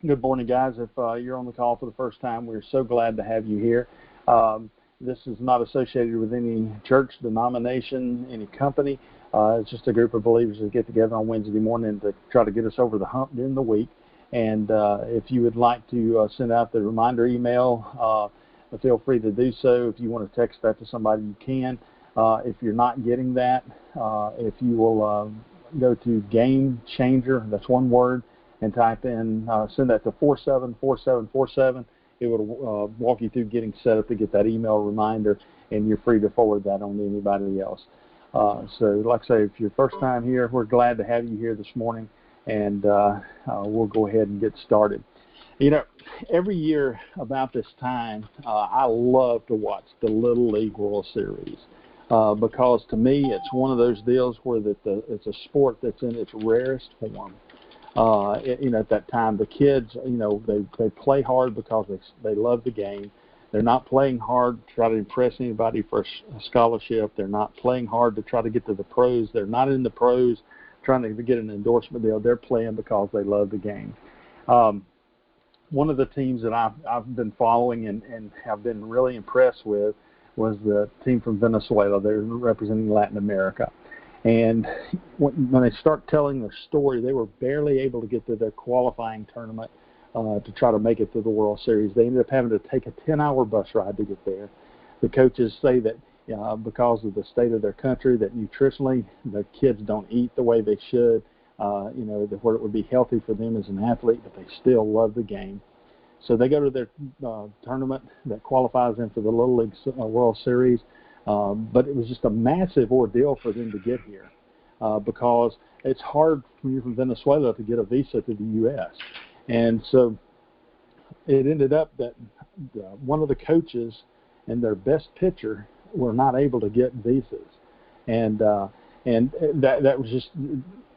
Good morning, guys. If you're on the call for the first time, we're so glad to have you here. This is not associated with any church, denomination, any company. It's just a group of believers that get together on Wednesday morning to try to get us over the hump during the week. And if you would like to send out the reminder email, feel free to do so. If you want to text that to somebody, you can. If you're not getting that, if you will go to Game Changer, that's one word, and type in, send that to 474747. It will walk you through getting set up to get that email reminder, and you're free to forward that on to anybody else. So like I say, if you're first time here, we're glad to have you here this morning, and we'll go ahead and get started. You know, every year about this time, I love to watch the Little League World Series because to me it's one of those deals where it's a sport that's in its rarest form. At that time, the kids, they play hard because they love the game. They're not playing hard to try to impress anybody for a scholarship. They're not playing hard to try to get to the pros. They're not in the pros trying to get an endorsement deal. They're playing because they love the game. One of the teams that I've been following and have been really impressed with was the team from Venezuela. They're representing Latin America. And when they start telling their story, they were barely able to get to their qualifying tournament to try to make it to the World Series. They ended up having to take a 10-hour bus ride to get there. The coaches say that because of the state of their country, that nutritionally the kids don't eat the way they should, where it would be healthy for them as an athlete, but they still love the game. So they go to their tournament that qualifies them for the Little League World Series. But it was just a massive ordeal for them to get here because it's hard when you're from Venezuela to get a visa to the U.S. And so it ended up that one of the coaches and their best pitcher were not able to get visas. And that was just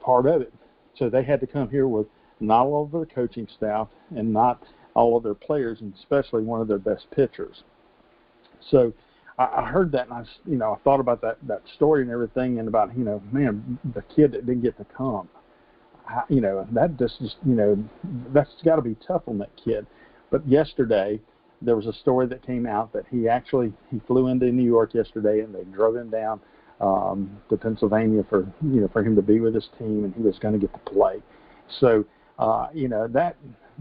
part of it. So they had to come here with not all of the coaching staff and not all of their players, and especially one of their best pitchers. So I heard that, and I thought about that story and everything, and about, the kid that didn't get to come. That that's got to be tough on that kid. But yesterday, there was a story that came out that he flew into New York yesterday, and they drove him down to Pennsylvania for him to be with his team, and he was going to get to play. So,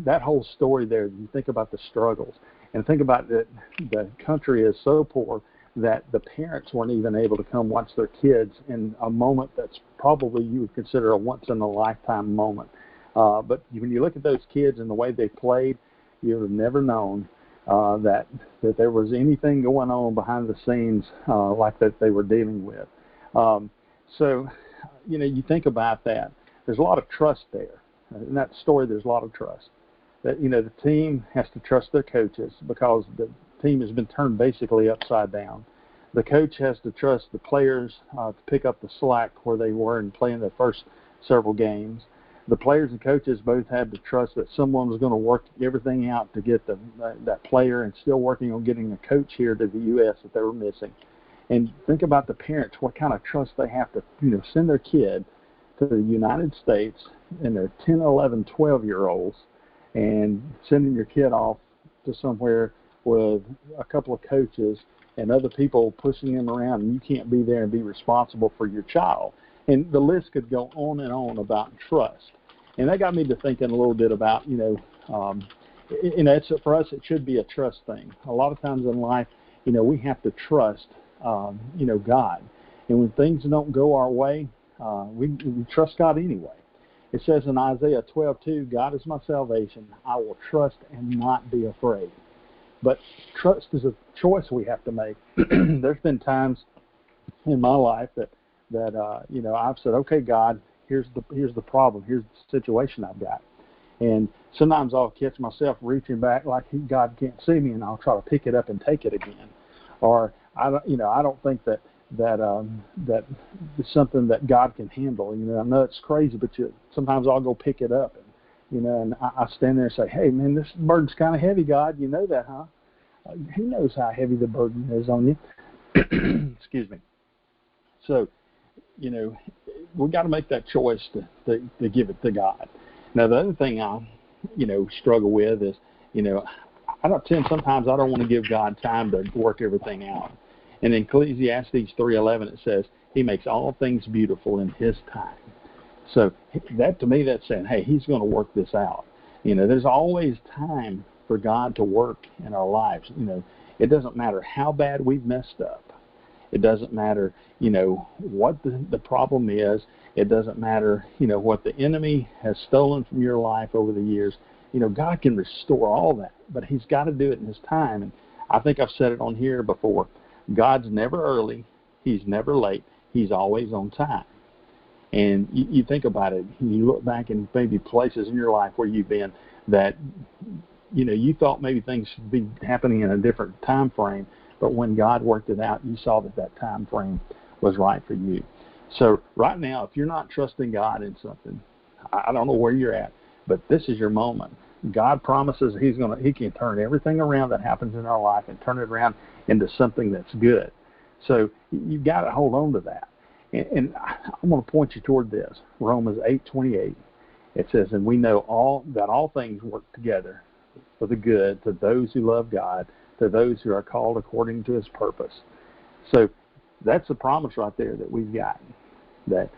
that whole story there, you think about the struggles. And think about that the country is so poor that the parents weren't even able to come watch their kids in a moment that's probably you would consider a once-in-a-lifetime moment. But when you look at those kids and the way they played, you would have never known that there was anything going on behind the scenes like that they were dealing with. So, you think about that. There's a lot of trust there. In that story, there's a lot of trust. That the team has to trust their coaches because the team has been turned basically upside down. The coach has to trust the players to pick up the slack where they were in playing their first several games. The players and coaches both had to trust that someone was going to work everything out to get that player, and still working on getting a coach here to the U.S. that they were missing. And think about the parents, what kind of trust they have to send their kid to the United States, and they're 10, 11, 12-year-olds, and sending your kid off to somewhere with a couple of coaches and other people pushing them around, and you can't be there and be responsible for your child. And the list could go on and on about trust. And that got me to thinking a little bit about, for us it should be a trust thing. A lot of times in life, we have to trust, God. And when things don't go our way, we trust God anyway. It says in Isaiah 12:2, God is my salvation. I will trust and not be afraid. But trust is a choice we have to make. There's been times in my life that I've said, okay, God, here's the problem. Here's the situation I've got. And sometimes I'll catch myself reaching back like God can't see me, and I'll try to pick it up and take it again. Or I don't think that is something that God can handle. I know it's crazy, but sometimes I'll go pick it up, and I stand there and say, hey, man, this burden's kind of heavy, God. You know that, huh? Who knows how heavy the burden is on you? Excuse me. So, we got to make that choice to give it to God. Now, the other thing I, struggle with is, sometimes I don't want to give God time to work everything out. In Ecclesiastes 3:11, it says, He makes all things beautiful in His time. So that, to me, that's saying, hey, He's going to work this out. There's always time for God to work in our lives. It doesn't matter how bad we've messed up. It doesn't matter, what the problem is. It doesn't matter, what the enemy has stolen from your life over the years. God can restore all that, but He's got to do it in His time. And I think I've said it on here before. God's never early. He's never late. He's always on time. And you think about it. You look back in maybe places in your life where you've been that, you thought maybe things should be happening in a different time frame. But when God worked it out, you saw that time frame was right for you. So right now, if you're not trusting God in something, I don't know where you're at, but this is your moment. God promises He can turn everything around that happens in our life and turn it around into something that's good. So you've got to hold on to that. And I'm going to point you toward this. Romans 8:28. It says, and we know that all things work together for the good to those who love God, to those who are called according to His purpose. So that's the promise right there that we've got. That,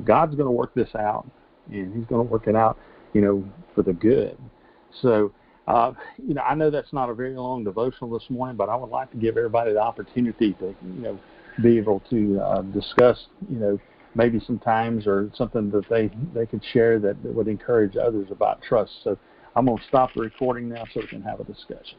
God's going to work this out, and He's going to work it out, for the good. So, I know that's not a very long devotional this morning, but I would like to give everybody the opportunity to, be able to discuss, maybe some times or something that they could share that would encourage others about trust. So I'm going to stop the recording now so we can have a discussion.